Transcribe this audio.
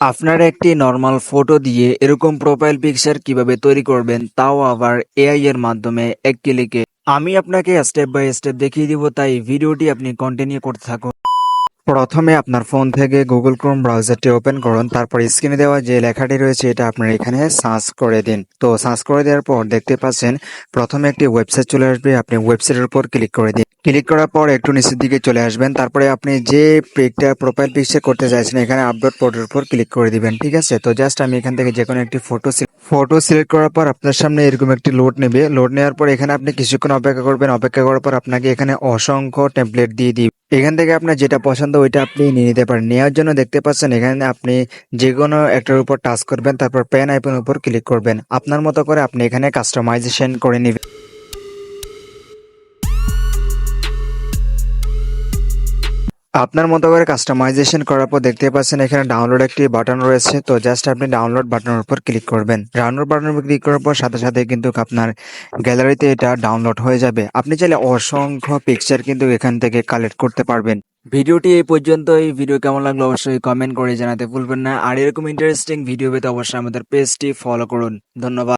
আপনারা একটি normal photo দিয়ে এরকম প্রোফাইল পিকচার কিভাবে তৈরি করবেন, তাও আবার এআই এর মাধ্যমে এক ক্লিকে। আমি আপনাকে স্টেপ বাই স্টেপ দেখিয়ে দিব, তাই ভিডিওটি আপনি কন্টিনিউ করতে থাকুন। প্রথমে আপনার ফোন থেকে গুগল ক্রোম ব্রাউজারটি ওপেন করুন, তারপর স্ক্রিনে দেওয়া যে লেখাটি রয়েছে এটা আপনার এখানে সার্চ করে দিন। তো সার্চ করে দেওয়ার পর দেখতে পাচ্ছেন প্রথমে একটি ওয়েবসাইট চলে আসবে, আপনি ওয়েবসাইটের উপর ক্লিক করে দিন। ক্লিক করার পর একটু নিচের দিকে চলে আসবেন, তারপরে আপনি যে প্রোফাইল পিকচার করতে চাইছেন এখানে আপলোড ফটোর উপর ক্লিক করে দিবেন। ঠিক আছে, তো জাস্ট আমি এখান থেকে যে কোনো একটি ফটো সিলেক্ট করার পর আপনার সামনে এরকম একটি লোড নেবে। লোড নেওয়ার পর এখানে আপনি কিছুক্ষণ অপেক্ষা করবেন। অপেক্ষা করার পর আপনাকে এখানে অসংখ্য টেমপ্লেট দিয়ে দিবে। এখান থেকে আপনার যেটা পছন্দ ওইটা আপনি নিয়ে নিতে পারেন। নেওয়ার জন্য দেখতে পাচ্ছেন এখানে আপনি যে কোনো একটার উপর টাচ করবেন, তারপর পেন আইকনের উপর ক্লিক করবেন। আপনার মতো করে আপনি এখানে কাস্টমাইজেশন করে নেবেন। আপনার মতো করে কাস্টমাইজেশন করার পর দেখতে পাচ্ছেন এখানে ডাউনলোড একটি বাটন রয়েছে। তো জাস্ট আপনি ডাউনলোড বাটনের উপর ক্লিক করবেন। ডাউনলোড বাটনের উপর ক্লিক করার পর সাথে সাথে কিন্তু আপনার গ্যালারিতে এটা ডাউনলোড হয়ে যাবে। আপনি চাইলে অসংখ্য পিকচার কিন্তু এখান থেকে কালেক্ট করতে পারবেন। ভিডিওটি এই পর্যন্তই। ভিডিও কেমন লাগলো অবশ্যই কমেন্ট করে জানাতে ভুলবেন না। আর এরকম ইন্টারেস্টিং ভিডিও পেতে অবশ্যই আমাদের পেজটি ফলো করুন। ধন্যবাদ।